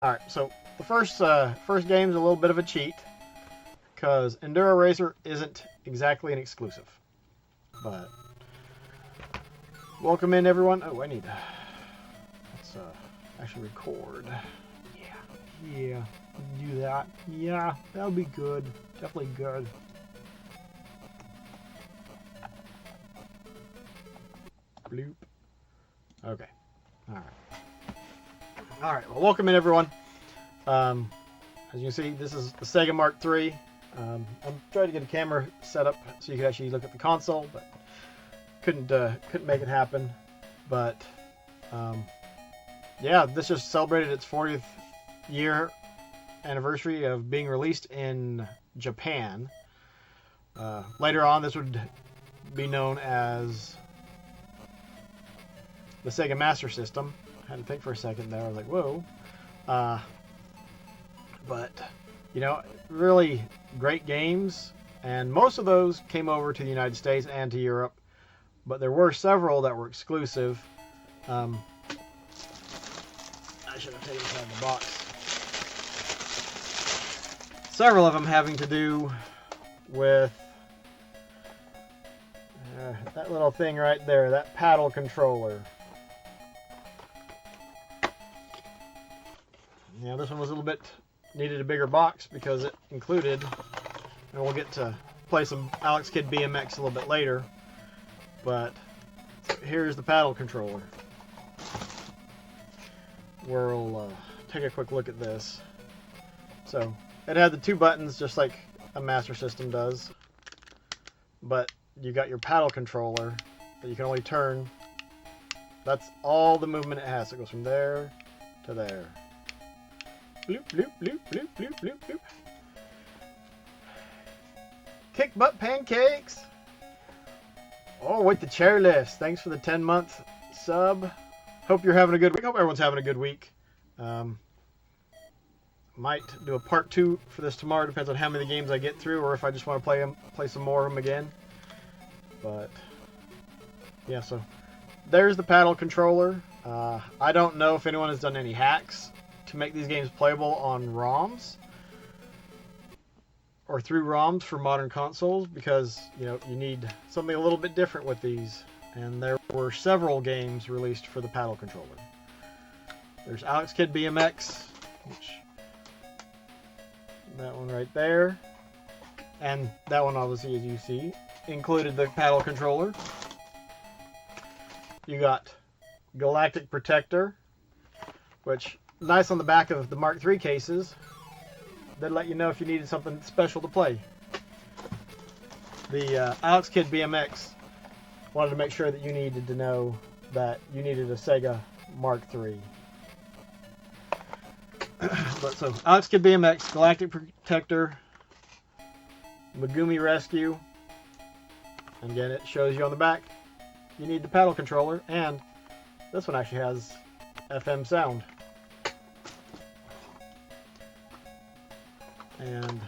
Alright, so the first game is a little bit of a cheat, because Enduro Racer isn't exactly an exclusive. But, welcome in everyone. Oh, I need to, let's actually record. Yeah, do that. Yeah, that'll be good. Definitely good. Bloop. Okay. Alright, well, welcome in everyone. As you can see, this is the SEGA Mark III. I'm trying to get a camera set up so you can actually look at the console, but couldn't make it happen. But yeah, this just celebrated its 40th year anniversary of being released in Japan. Later on, this would be known as the SEGA Master System. I had to think for a second there. I was like, whoa. But, you know, really great games. And most of those came over to the United States and to Europe. But there were several that were exclusive. I should have taken this out of the box. Several of them having to do with that little thing right there, that paddle controller. Yeah, this one was a little bit, needed a bigger box because it included, and we'll get to play some Alex Kidd BMX a little bit later, but here's the paddle controller. We'll take a quick look at this. So, it had the two buttons just like a Master System does, but you got your paddle controller that you can only turn. That's all the movement it has. It goes from there to there. Bloop, bloop, bloop, bloop, bloop, bloop, bloop. Kick butt pancakes. Oh, with the chairlifts. Thanks for the 10-month sub. Hope you're having a good week. Hope everyone's having a good week. Might do a part 2 for this tomorrow. Depends on how many games I get through, or if I just want to play some more of them again. But yeah, so there's the paddle controller. I don't know if anyone has done any hacks to make these games playable on ROMs or through ROMs for modern consoles, because you know you need something a little bit different with these, and there were several games released for the paddle controller. There's Alex Kidd BMX, which that one right there, and that one obviously, as you see, included the paddle controller. You got Galactic Protector, which nice on the back of the Mark III cases. They'd let you know if you needed something special to play. The Alex Kidd BMX wanted to make sure that you needed to know that you needed a SEGA Mark III. But so, Alex Kidd BMX, Galactic Protector, Megumi Rescue. And again, it shows you on the back you need the paddle controller, and this one actually has FM sound. And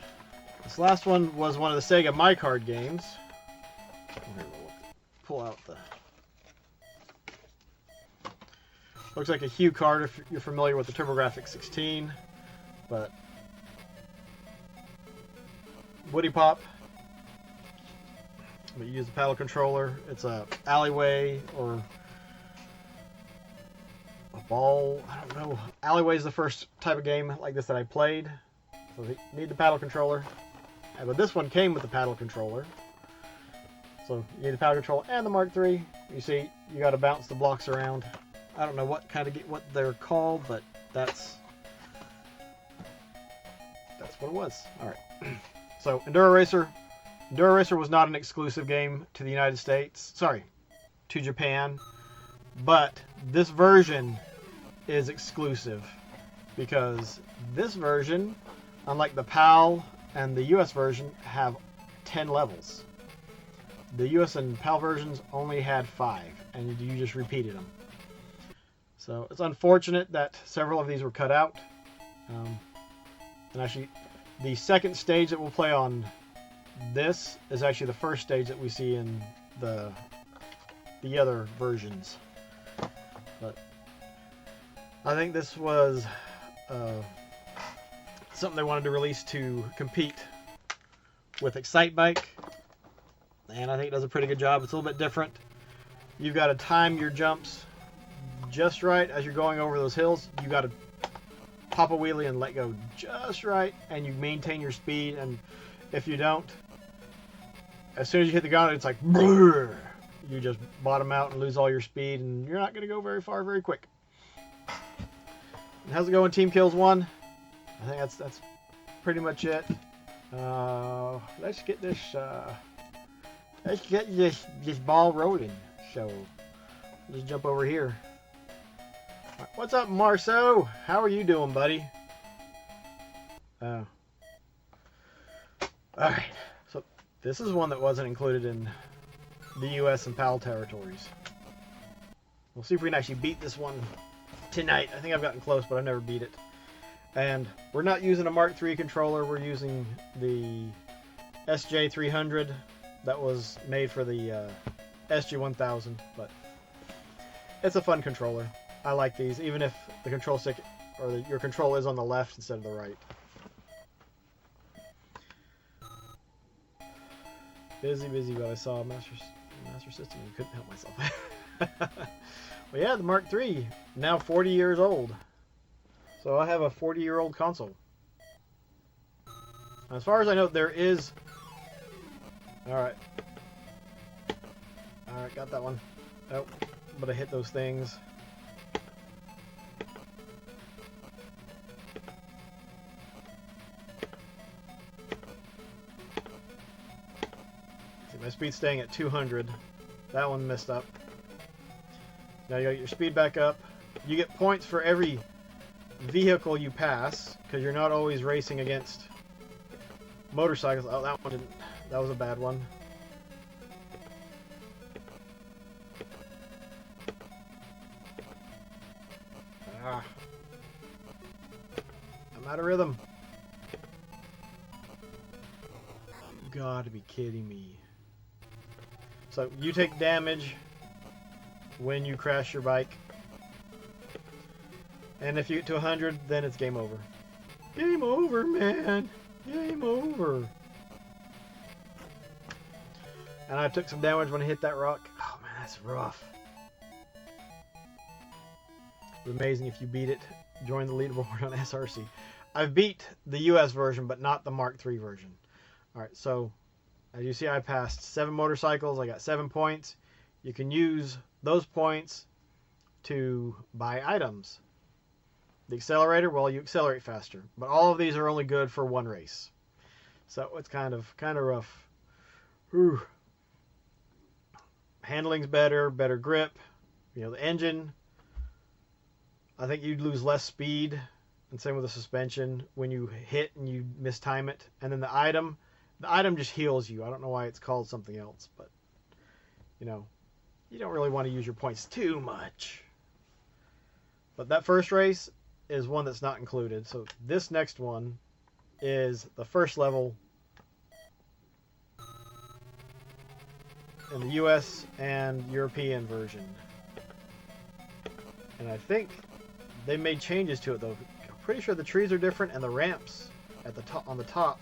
this last one was one of the SEGA My Card games. Here, we'll pull out the... Looks like a Hue card if you're familiar with the TurboGrafx 16. But Woody Pop. But you use the paddle controller. It's a alleyway or a ball. I don't know. Alleyway is the first type of game like this that I played. So you need the paddle controller. But this one came with the paddle controller. So you need the paddle controller and the Mark III. You see, you got to bounce the blocks around. I don't know what they're called, but that's what it was. All right. So Enduro Racer. Enduro Racer was not an exclusive game to the United States. Sorry, to Japan. But this version is exclusive because this version, unlike the PAL and the US version, have 10 levels. The US and PAL versions only had 5, and you just repeated them. So it's unfortunate that several of these were cut out. And actually, the second stage that we'll play on this is actually the first stage that we see in the other versions. But I think this was something they wanted to release to compete with Excite Bike, and I think it does a pretty good job. It's a little bit different. You've got to time your jumps just right as you're going over those hills. You got to pop a wheelie and let go just right, and you maintain your speed. And if you don't, as soon as you hit the ground, it's like brrr, you just bottom out and lose all your speed, and you're not going to go very far very quick. And how's it going, Team Kills 1? I think that's pretty much it. Let's get this ball rolling. So just jump over here. Right, what's up, Marceau? How are you doing, buddy? All right. So this is one that wasn't included in the U.S. and PAL territories. We'll see if we can actually beat this one tonight. I think I've gotten close, but I've never beat it. And we're not using a Mark III controller. We're using the SJ300 that was made for the SG1000. But it's a fun controller. I like these, even if the control stick or your control is on the left instead of the right. Busy, but I saw a Master System and couldn't help myself. Well, yeah, the Mark III, now 40 years old. So I have a 40-year-old console. As far as I know, there is... Alright, got that one. Oh, but I hit those things. See, my speed's staying at 200. That one messed up. Now you got your speed back up. You get points for every vehicle you pass, because you're not always racing against motorcycles. Oh, that one didn't. That was a bad one. Ah. I'm out of rhythm. You gotta be kidding me. So you take damage when you crash your bike. And if you get to 100, then it's game over. Game over, man. Game over. And I took some damage when I hit that rock. Oh, man, that's rough. It's amazing if you beat it. Join the leaderboard on SRC. I've beat the US version, but not the Mark III version. All right, so as you see, I passed 7 motorcycles. I got 7 points. You can use those points to buy items. The accelerator, well, you accelerate faster, but all of these are only good for one race, so it's kind of rough. Whew. Handling's better grip. You know, the engine, I think you'd lose less speed, and same with the suspension when you hit and you mistime it. And then the item just heals you. I don't know why it's called something else, but you know, you don't really want to use your points too much. But that first race is one that's not included. So this next one is the first level in the US and European version. And I think they made changes to it though. I'm pretty sure the trees are different and the ramps at the top, on the top,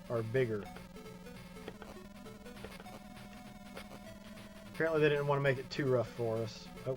are bigger. Apparently they didn't want to make it too rough for us. Oh.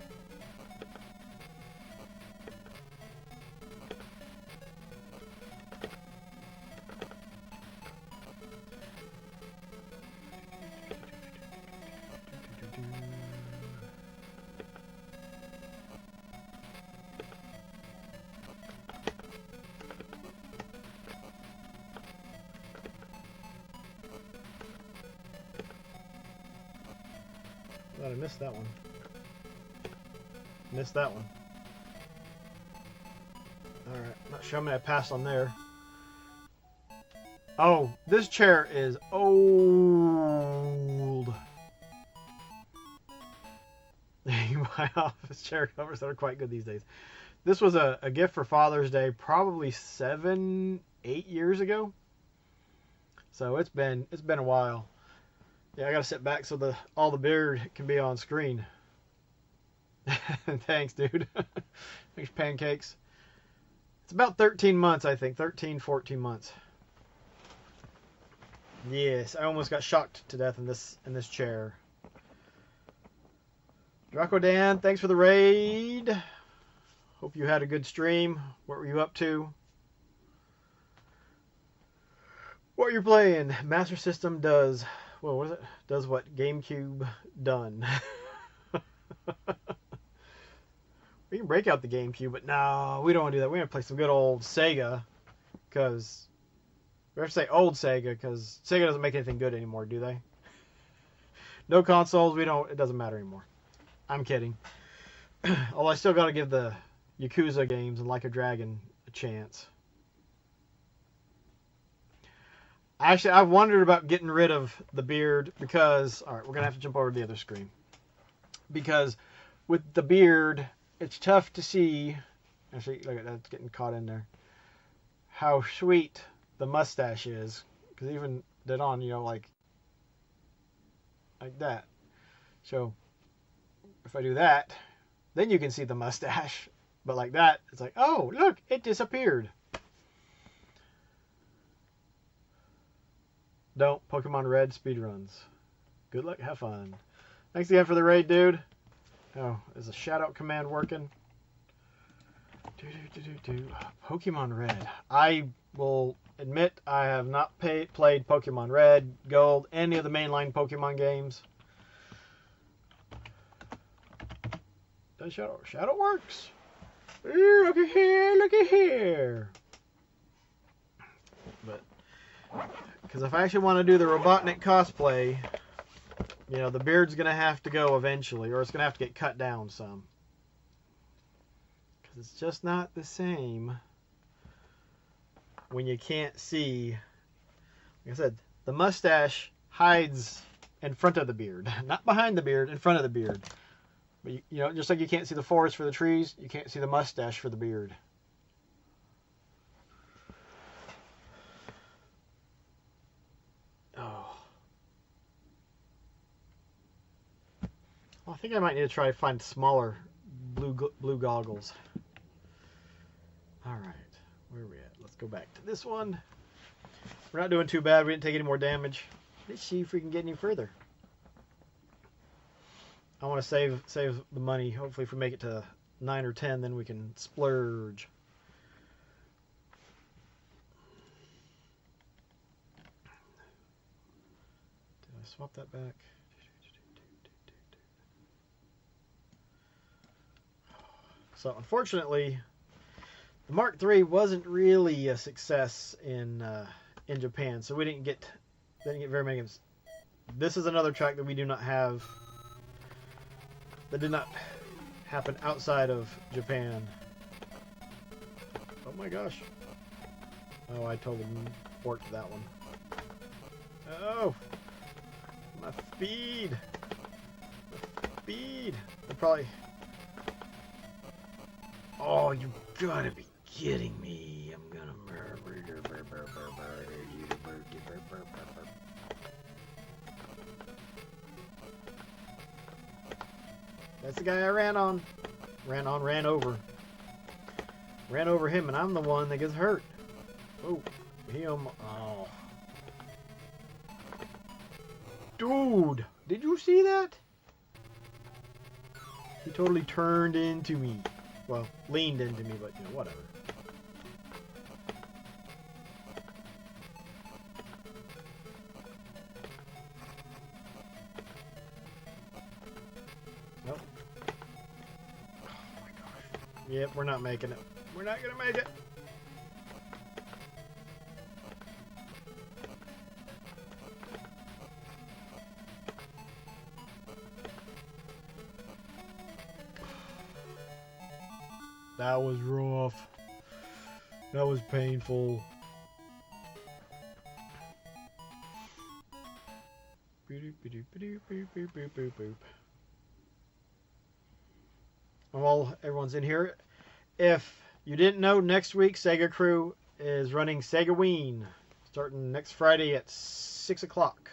I missed that one. Missed that one. Alright, not sure how many I passed on there. Oh, this chair is old. You can buy office chair covers that are quite good these days. This was a gift for Father's Day probably 7-8 years ago. So it's been a while. Yeah, I gotta sit back so all the beard can be on screen. Thanks, dude. Thanks, pancakes. It's about 13 months, I think. 13, 14 months. Yes, I almost got shocked to death in this chair. Draco Dan, thanks for the raid. Hope you had a good stream. What were you up to? What you're playing? Master System does. Well, what is it? Does what GameCube done. We can break out the GameCube, but no, we don't want to do that. We want to play some good old Sega, because we have to say old Sega, because Sega doesn't make anything good anymore, do they? No consoles. We don't. It doesn't matter anymore. I'm kidding. Although I still got to give the Yakuza games and Like a Dragon a chance. Actually, I've wondered about getting rid of the beard because... Alright, we're going to have to jump over to the other screen. Because with the beard, it's tough to see... Actually, look at that, it's getting caught in there. How sweet the mustache is. Because even that on, you know, like that. So, if I do that, then you can see the mustache. But like that, it's like, oh, look, it disappeared. Don't. Pokemon Red speedruns. Good luck. Have fun. Thanks again for the raid, dude. Oh, is the shout-out command working? Pokemon Red. I will admit I have not played Pokemon Red, Gold, any of the mainline Pokemon games. Does Shadow? Shadow works. Ooh, look at here, look at here. But... Because if I actually want to do the Robotnik cosplay, you know, the beard's going to have to go eventually, or it's going to have to get cut down some. Because it's just not the same when you can't see. Like I said, the mustache hides in front of the beard. Not behind the beard, in front of the beard. But, you know, just like you can't see the forest for the trees, you can't see the mustache for the beard. Oh. Well, I think I might need to try to find smaller blue goggles. Alright, where are we at? Let's go back to this one. We're not doing too bad. We didn't take any more damage. Let's see if we can get any further. I want to save the money. Hopefully if we make it to 9 or 10, then we can splurge. Did I swap that back? So unfortunately, the Mark III wasn't really a success in Japan, so we didn't get very many games. This is another track that we do not have. That did not happen outside of Japan. Oh my gosh! Oh, I totally worked that one. Oh, my speed! My speed! They're probably. Oh, you gotta be kidding me. I'm gonna murder you. That's the guy I ran over. Ran over him, and I'm the one that gets hurt. Oh, him. Oh. Dude, did you see that? He totally turned into me. Well, leaned into me, but, you know, whatever. Nope. Oh my gosh. Yep, we're not making it. We're not gonna make it. That was rough. That was painful. Well, everyone's in here. If you didn't know, next week SegaCrew is running Segaween, starting next Friday at 6 o'clock.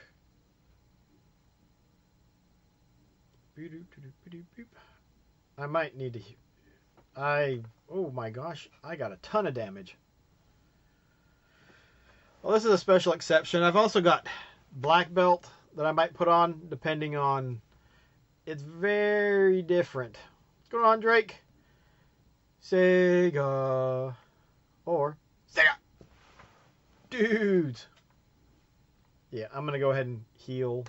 I might need to... Oh my gosh, I got a ton of damage. Well, this is a special exception. I've also got black belt that I might put on, depending on... It's very different. What's going on, Drake? Sega. Or Sega. Dudes. Yeah, I'm going to go ahead and heal.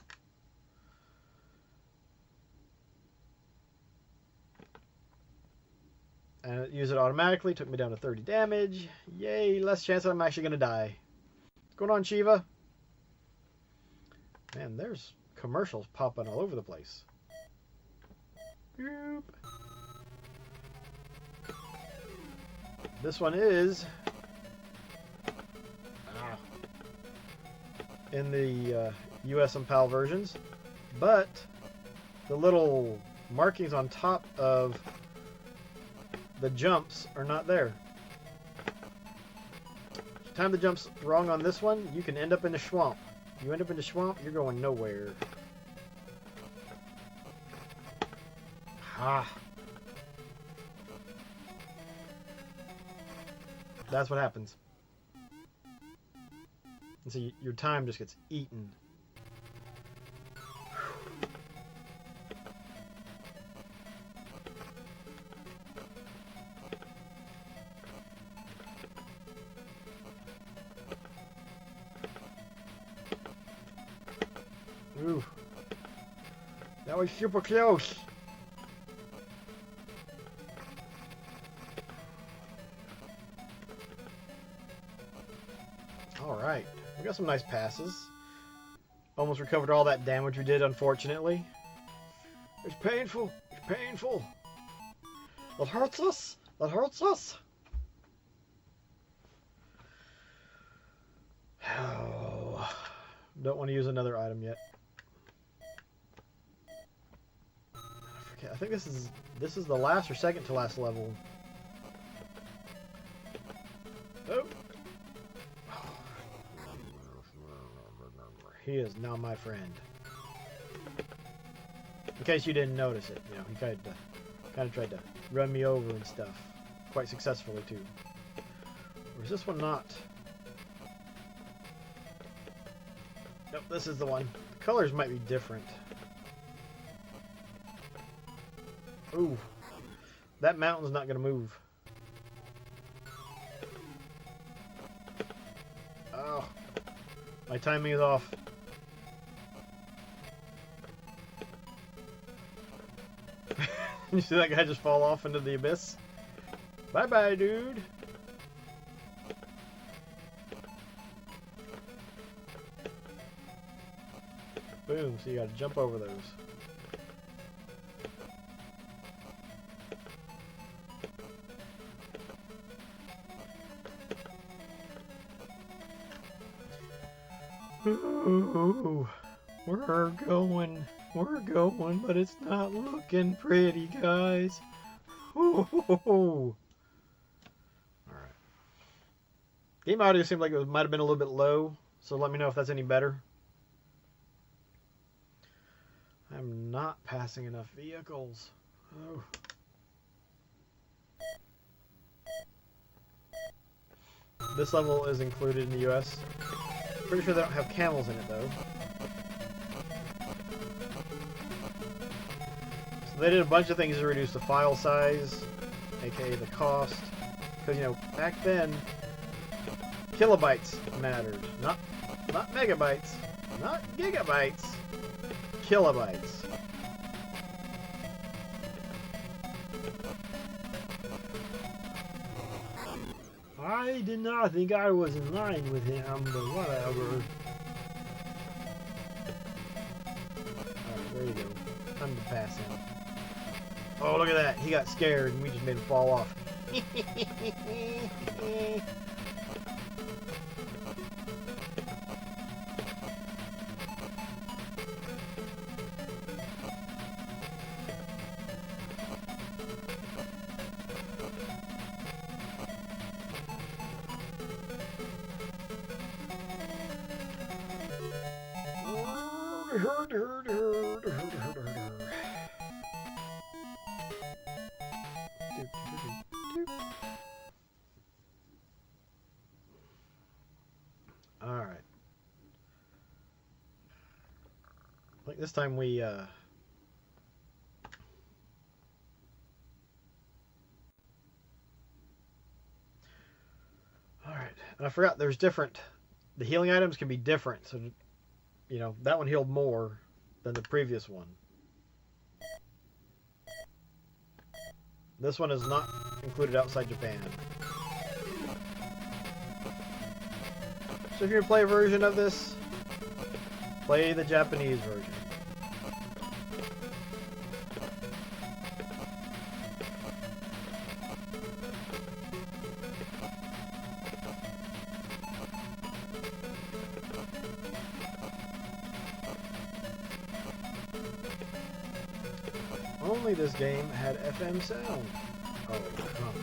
And it used it automatically. Took me down to 30 damage. Yay, less chance that I'm actually going to die. What's going on, Shiva? Man, there's commercials popping all over the place. Boop. This one is in the US and PAL versions, but the little markings on top of the jumps are not there. If you time the jumps wrong on this one, you can end up in the swamp. You end up in the swamp, you're going nowhere. Ah. That's what happens. And so your time just gets eaten. Ooh. That was super close. Alright, we got some nice passes. Almost recovered all that damage we did, unfortunately. It's painful. It's painful. That hurts us. That hurts us. Oh, don't want to use another item yet. I forget. I think this is the last or second to last level. Oh. He is now my friend. In case you didn't notice it, you know, he kind of tried to run me over and stuff, quite successfully too. Or is this one not? Nope, this is the one. The colors might be different. Ooh, that mountain's not gonna move. Oh, my timing is off. You see that guy just fall off into the abyss? Bye-bye, dude. Boom, so you gotta jump over those. Ooh, we're going, but it's not looking pretty, guys. Ooh. Alright. Game audio seemed like it might have been a little bit low, so let me know if that's any better. I'm not passing enough vehicles. Oh. This level is included in the US. Pretty sure they don't have camels in it, though. So they did a bunch of things to reduce the file size, aka the cost. Because, you know, back then, kilobytes mattered. Not megabytes, not gigabytes, kilobytes. I did not think I was in line with him, but whatever. Alright, there you go. Time to pass him. Oh, look at that. He got scared and we just made him fall off. Alright. I think this time we... Alright. And I forgot there's different... The healing items can be different. So, you know, that one healed more than the previous one. This one is not included outside Japan. So if you're going to play a version of this, play the Japanese version. Only this game had FM sound. Oh, come on.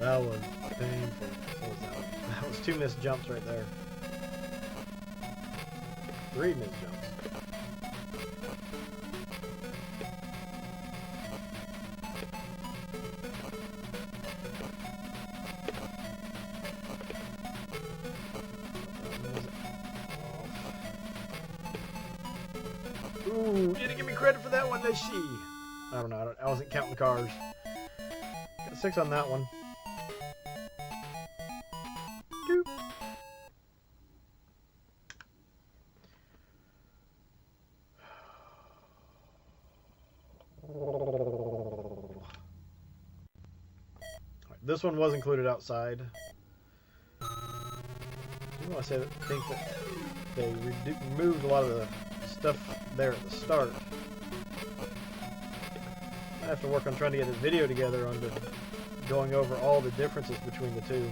That was painful. What was that one? That was 2 missed jumps right there. 3 missed jumps. Ooh, didn't give me credit for that one, does she? I don't know. I wasn't counting the cars. Got 6 on that one. Doop. This one was included outside. I want to say that think that they removed a lot of the stuff there at the start. I have to work on trying to get a video together on going over all the differences between the two.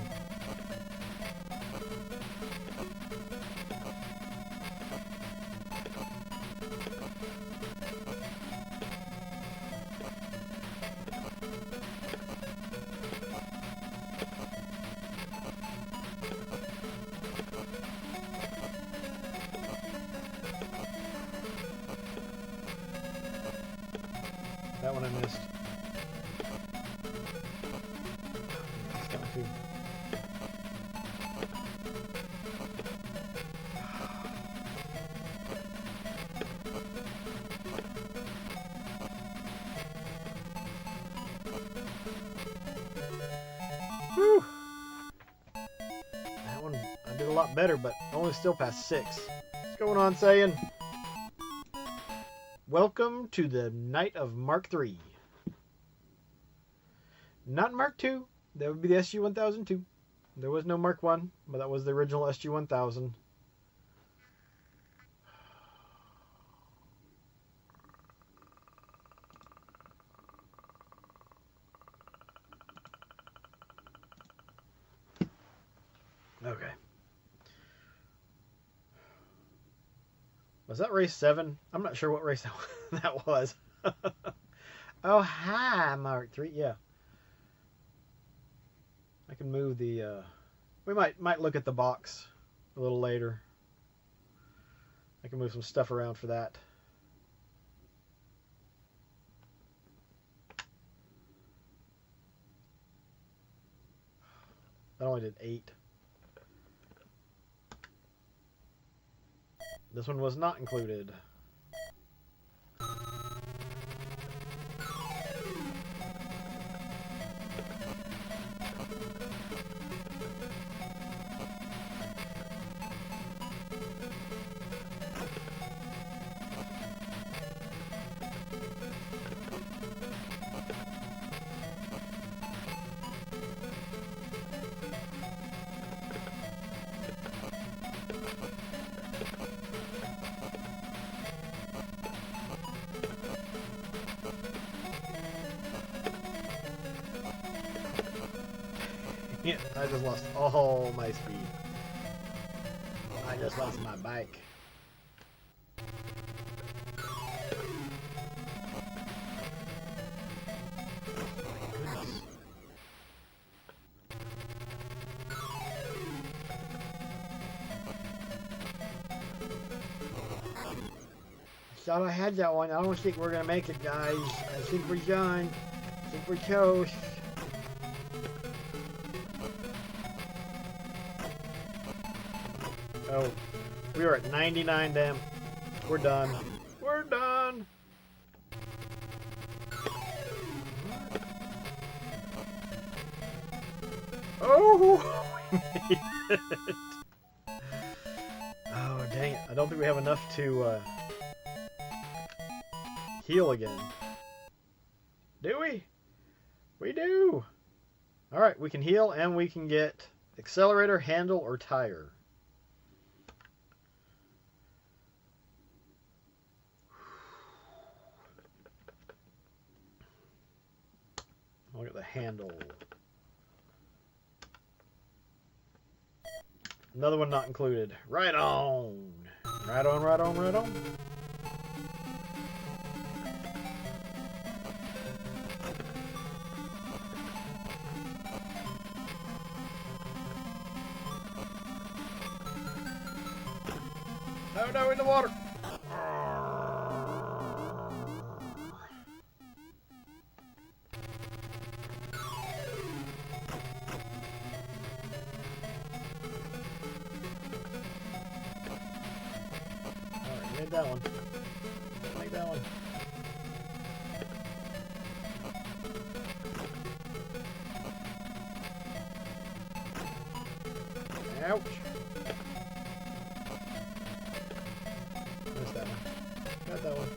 That one I missed. That one too. Whew. That one I did a lot better, but only still past 6. What's going on, saying? Welcome to the night of Mark III. Not Mark II. That would be the SG-1002. There was no Mark I, but that was the original SG-1000. Okay. Was that race 7? I'm not sure what race that was. Oh, hi, Mark III. Yeah. I can move the... we might look at the box a little later. I can move some stuff around for that. That only did 8. This one was not included. Yeah, I just lost all my speed. I just lost my bike. Goodness. Thought I had that one. I don't think we're gonna make it, guys. I think we're done. I think we're toast. Oh, we are at 99 damn. We're done. We're done. Oh, we made it. Oh, dang it. I don't think we have enough to heal again. Do we? We do. Alright, we can heal and we can get accelerator, handle, or tire. Look at the handle. Another one not included. Right on. Right on, right on, right on. No, no, in the water. Alright, made that one. Make that one. Ouch. Missed that one. Got that one.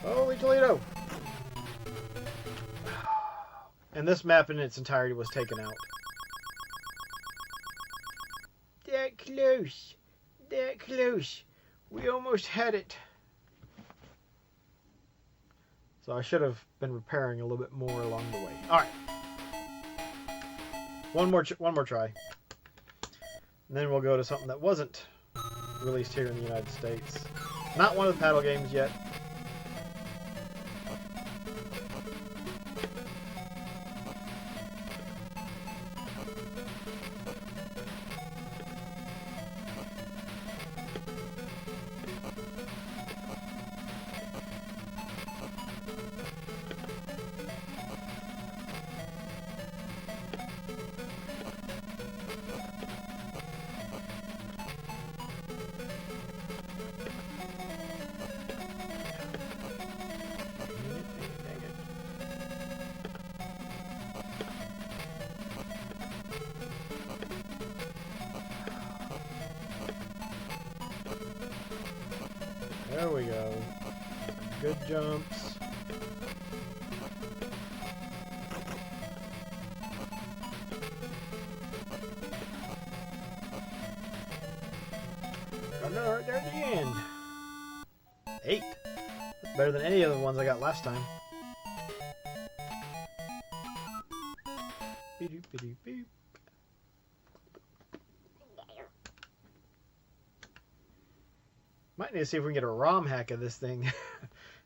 Holy Toledo! And this map in its entirety was taken out. That close. That close. We almost had it. So I should have been repairing a little bit more along the way. All right. One more try. And then we'll go to something that wasn't released here in the United States. Not one of the paddle games yet. There we go. Good jumps. Got another right there at the end. 8. That's better than any of the ones I got last time. Beep-doop-beep-doop-beep. Might need to see if we can get a ROM hack of this thing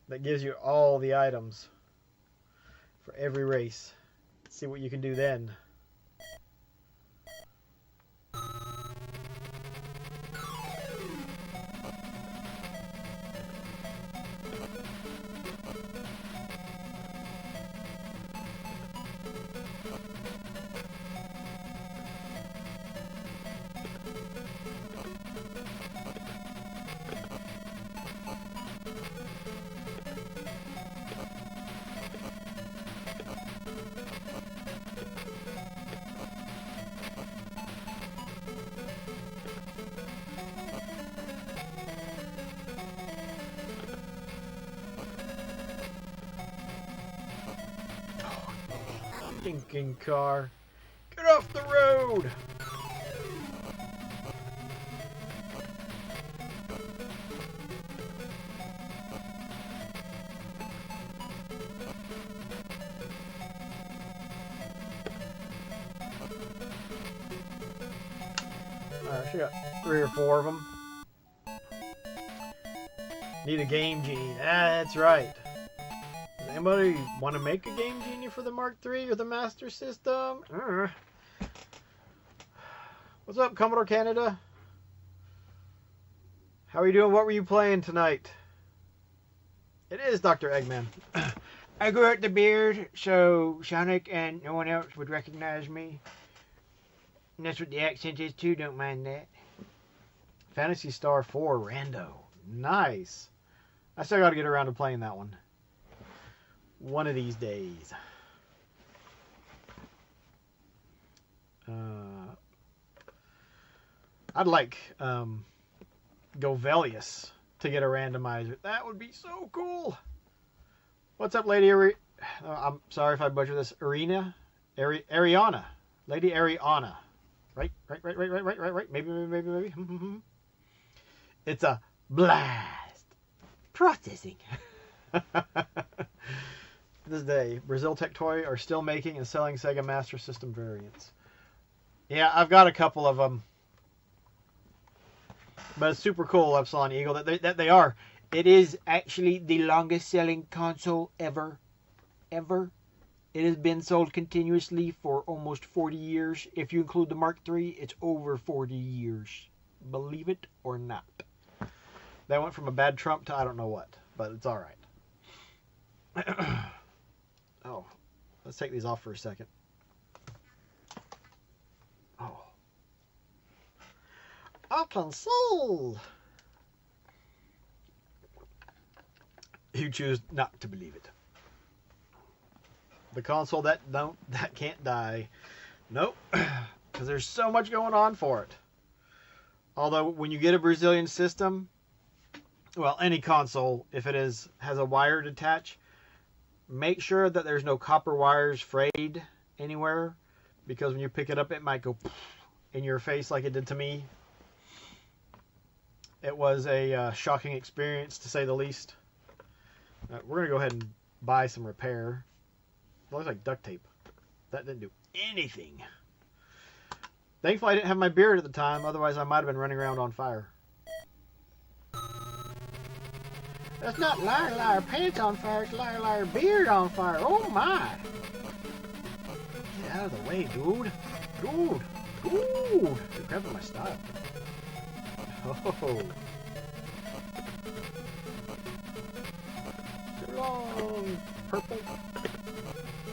that gives you all the items for every race. See what you can do then. Stinking car. Get off the road! Alright, she got 3 or 4 of them. Need a Game Genie. Ah, that's right. Does anybody want to make a Game Genie for the Mark III or the Master System? What's up, Commodore Canada? How are you doing? What were you playing tonight? It is Dr. Eggman. I grew out the beard so Sonic and no one else would recognize me. And that's what the accent is too, don't mind that. Phantasy Star 4 Rando. Nice. I still got to get around to playing that one. One of these days. I'd like Govelius to get a randomizer. That would be so cool. What's up, Lady I'm sorry if I butcher this. Ariana. Lady Ariana. Right. Maybe. It's a blast. Processing. This day, Brazil Tech Toy are still making and selling Sega Master System variants. Yeah, I've got a couple of them. But it's super cool, Epsilon Eagle, that they are. It is actually the longest selling console ever. Ever. It has been sold continuously for almost 40 years. If you include the Mark III, it's over 40 years. Believe it or not. That went from a bad Trump to I don't know what, but it's alright. Oh, let's take these off for a second. Oh. I can see. You choose not to believe it. The console that can't die. Nope. Because there's so much going on for it. Although when you get a Brazilian system, well, any console, if it has a wire to attach, make sure that there's no copper wires frayed anywhere, because when you pick it up, it might go in your face like it did to me. It was a shocking experience, to say the least. We're going to go ahead and buy some repair. It looks like duct tape. That didn't do anything. Thankfully, I didn't have my beard at the time. Otherwise, I might have been running around on fire. That's not liar pants on fire. It's liar beard on fire. Oh, my. Get out of the way, dude. Dude. You're grabbing my style. Oh. Too long. Purple.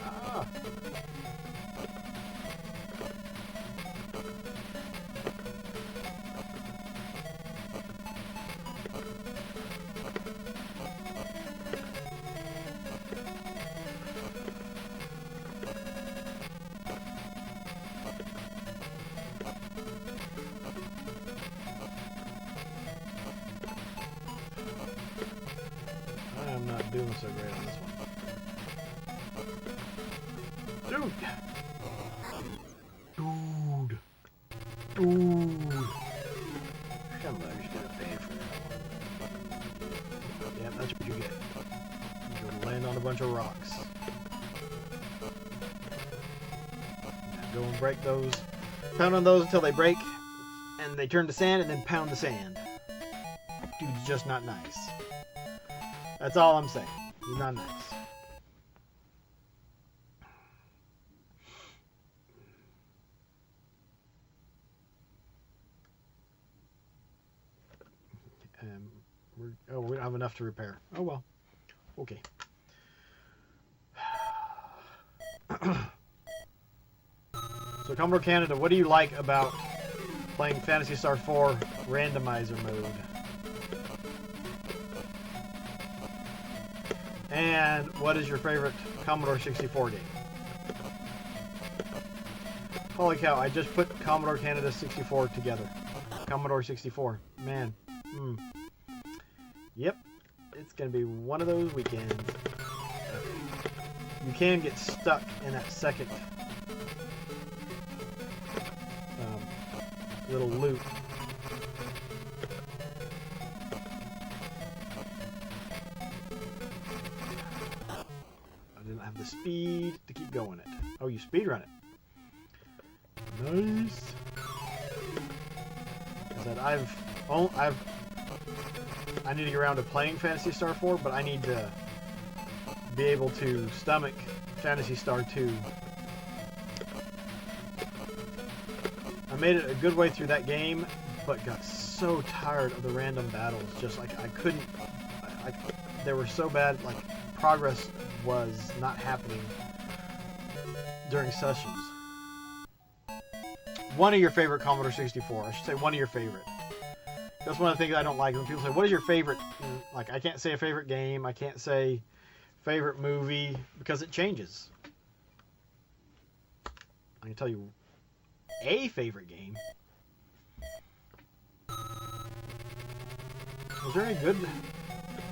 Ah. I'm not doing so great on this one. Dude! Somebody's gonna pay for that one. Yeah, that's what you get. You're gonna land on a bunch of rocks. Now go and break those. Pound on those until they break, and they turn to sand, and then pound the sand. Dude's just not nice. That's all I'm saying. He's not nice. We don't have enough to repair. Oh well. Okay. So Commodore Canada, what do you like about playing Phantasy Star 4 randomizer mode? And what is your favorite Commodore 64 game? Holy cow, I just put Commodore Canada 64 together. Commodore 64. Man. Yep. It's going to be one of those weekends. You can get stuck in that second little loop. I didn't have the speed to keep going it. Oh, you speed run it. Nice. I said I need to get around to playing Phantasy Star 4, but I need to be able to stomach Phantasy Star 2. I made it a good way through that game, but got so tired of the random battles. Just like I couldn't. They were so bad. Like progress was not happening during sessions. One of your favorite Commodore 64. I should say one of your favorite. That's one of the things I don't like when people say, "What is your favorite?" Like, I can't say a favorite game. I can't say favorite movie because it changes. I can tell you a favorite game. Was there any good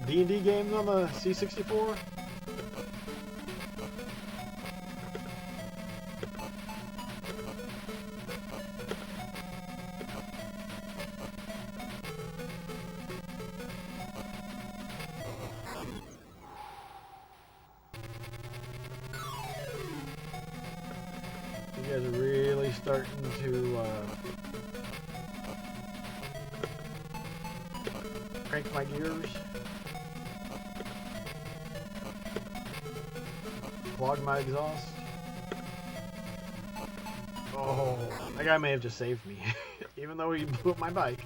D&D games on the C64? You guys are really starting to crank my gears, clog my exhaust. Oh, that guy may have just saved me, even though he blew up my bike.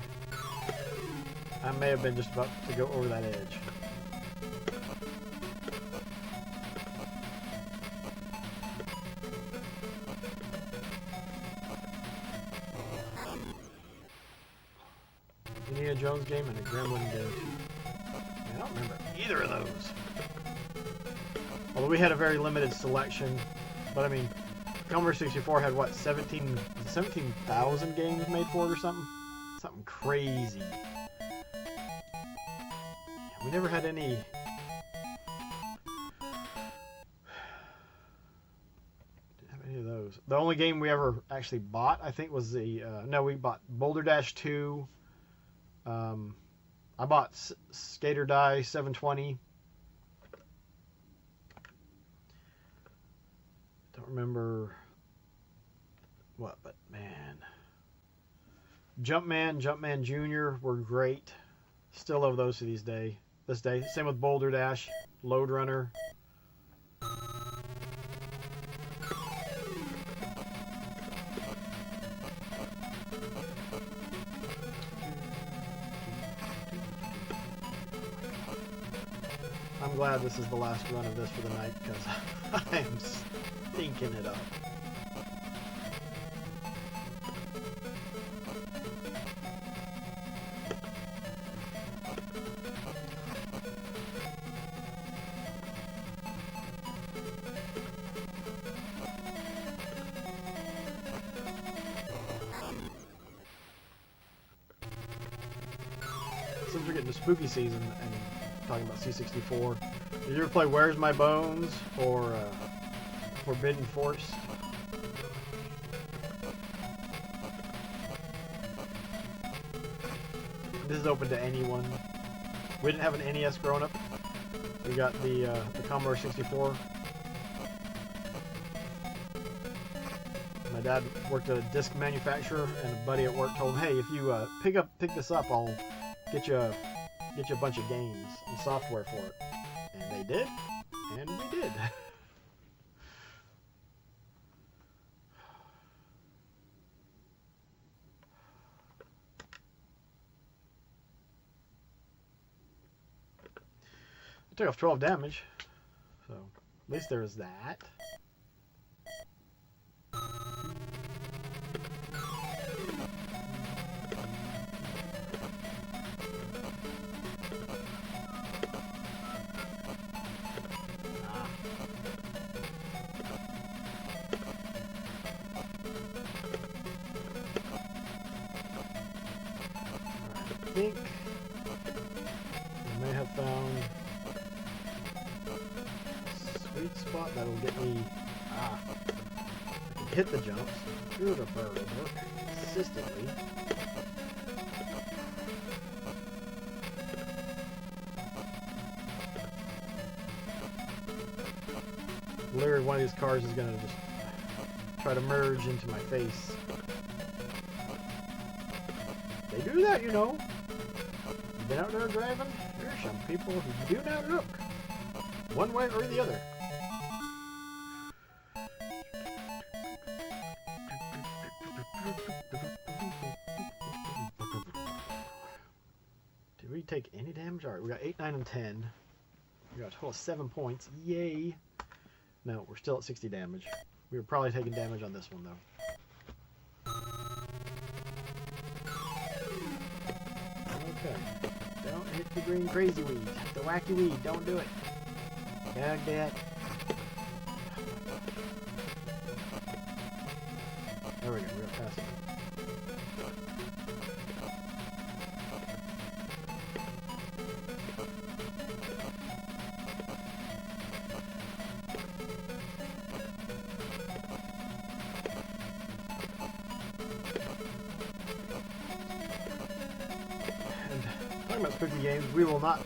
I may have been just about to go over that edge. Indiana Jones game and a Gremlin game. I don't remember either of those. Although we had a very limited selection, but I mean, Commodore 64 had what, 17,000 games made for it or something? Something crazy. We never had any. Didn't have any of those. The only game we ever actually bought, I think, was the no, we bought Boulder Dash 2. I bought Skater Die 720. Don't remember what, but man, Jumpman Jr. were great. Still love those to this day. Same with Boulder Dash, Load Runner. I'm glad this is the last run of this for the night because I am stinking it up. Since we're getting to spooky season and talking about C64, did you ever play Where's My Bones or Forbidden Forest? This is open to anyone. We didn't have an NES growing up. We got the Commodore 64. My dad worked at a disc manufacturer, and a buddy at work told him, "Hey, if you pick this up, I'll get you a bunch of games and software for it." And they did, and we did. I took off 12 damage, so at least there was that. I think I may have found a sweet spot that'll get me. I can hit the jumps through the bird consistently. Literally, one of these cars is gonna just try to merge into my face. They do that, you know. You've been out there driving? There are some people who do not look one way or the other. Did we take any damage? Alright, we got 8, 9, and 10. We got a total of 7 points. Yay! No, we're still at 60 damage. We were probably taking damage on this one, though. Okay. Don't hit the green crazy weed. The wacky weed. Don't do it. Dug that. There we go. We got past it. Talking about spooky games, we will not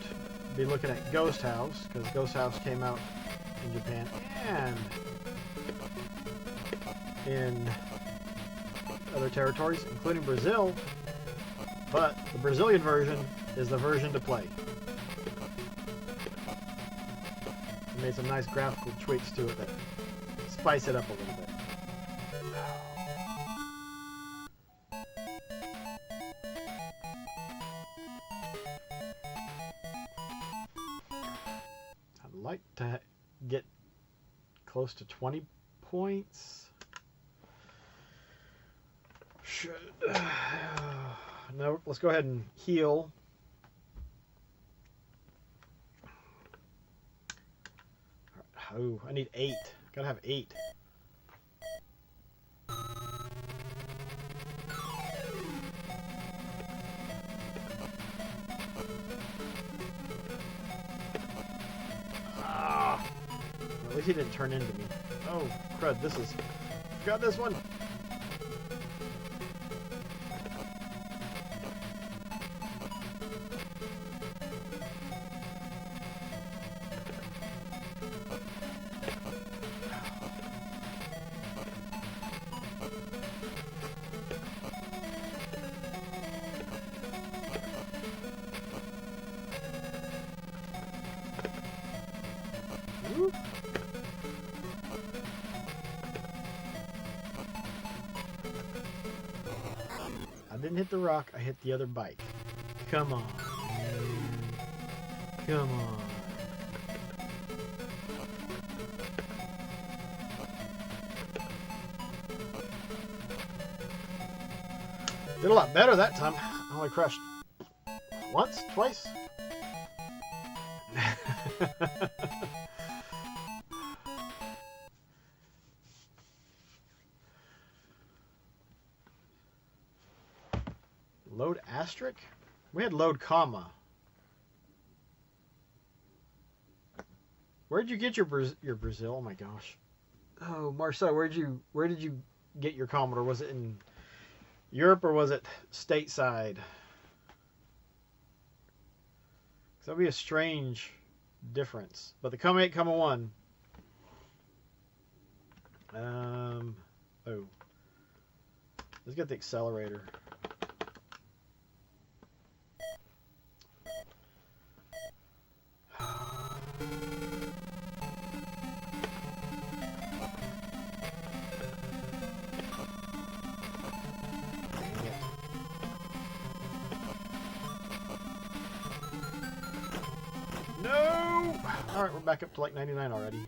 be looking at Ghost House, because Ghost House came out in Japan and in other territories, including Brazil, but the Brazilian version is the version to play. They made some nice graphical tweaks to it that spice it up a little bit. I'd like to get close to 20 points. Should no, let's go ahead and heal. Oh, I need 8. Gotta have 8. Ah, well, at least he didn't turn into me. Oh, crud! This is. Got this one. I didn't hit the rock, I hit the other bike. Come on. Come on. Did a lot better that time. I only crashed once, twice. Load asterisk? We had load comma. Where'd you get your Brazil? Oh my gosh. Oh, Marcel, where did you get your Commodore? Was it in Europe or was it stateside? That'd be a strange difference. But the Comma 8, Comma 1. Oh. Let's get the accelerator. No! Alright, we're back up to like 99 already.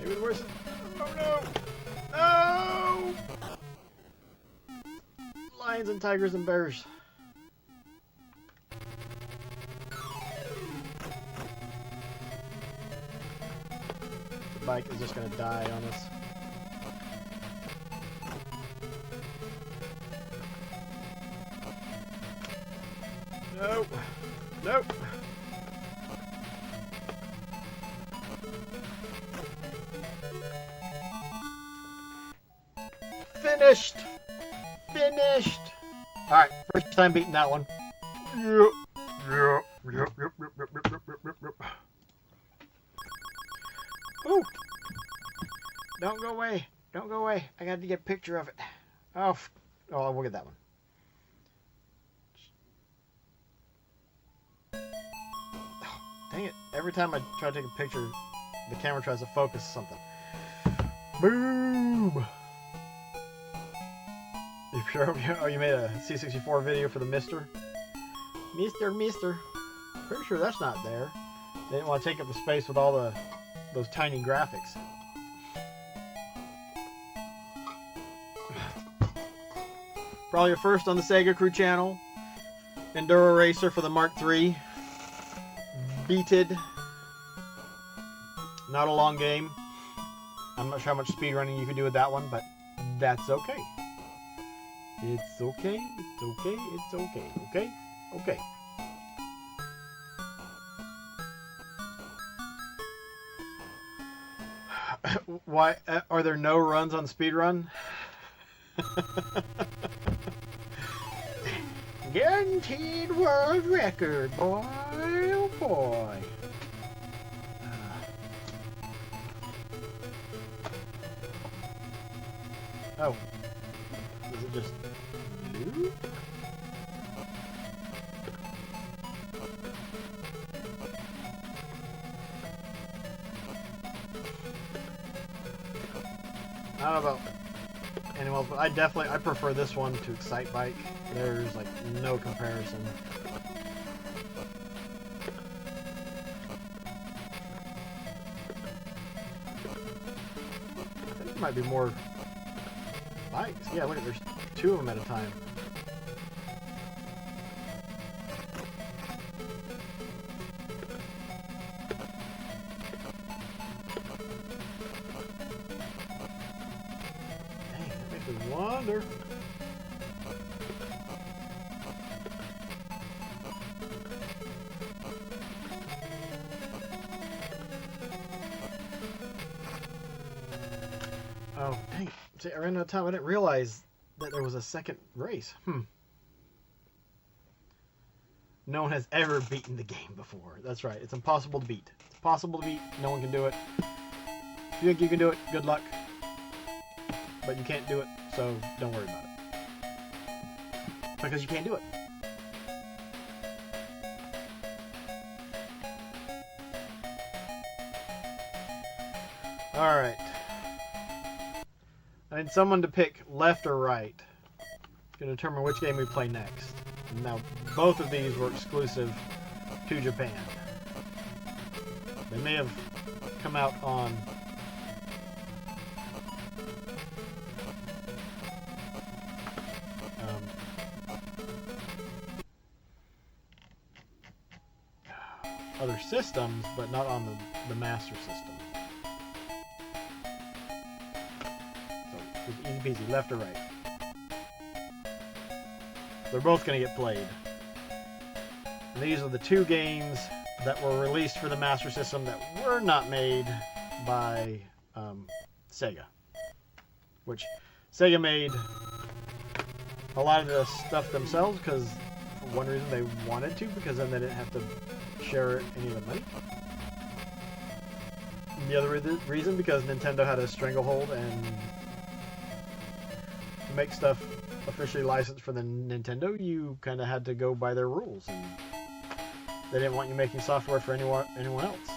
Maybe the worst. Oh no! No! Lions and tigers and bears. The bike is just gonna die on us. Nope. Nope. Finished! Finished! Alright, first time beating that one. Yep. Ooh! Don't go away. Don't go away. I got to get a picture of it. Oh, we'll get that one. Oh, Dang it. Every time I try to take a picture, the camera tries to focus something. Boom! You sure? Oh, you made a C64 video for the Mister? Mister. Pretty sure that's not there. They didn't want to take up the space with all those tiny graphics. Probably your first on the SegaCrew channel. Enduro Racer for the Mark III. Beated. Not a long game. I'm not sure how much speedrunning you can do with that one, but that's okay. It's okay. It's okay. It's okay. Okay? Okay. Why are there no runs on speedrun? Guaranteed world record, boy, oh boy. Oh, is it just blue? I don't know about anyone else, but I prefer this one to Excite Bike. There's like no comparison. I think there might be more bikes. Yeah, look, there's two of them at a time. Dang, that makes me wonder. Oh, dang. See, I ran out of time. I didn't realize that there was a second race. No one has ever beaten the game before. That's right. It's impossible to beat. It's possible to beat. No one can do it. If you think you can do it, good luck. But you can't do it, so don't worry about it. Because you can't do it. Alright. I need someone to pick left or right to determine which game we play next. Now, both of these were exclusive to Japan. They may have come out on other systems, but not on the Master System. Easy peasy, left or right. They're both going to get played. And these are the two games that were released for the Master System that were not made by Sega. Which Sega made a lot of the stuff themselves because for one reason they wanted to, because then they didn't have to share any of the money. And the other reason because Nintendo had a stranglehold and to make stuff officially licensed for the Nintendo, you kind of had to go by their rules, and they didn't want you making software for anyone else.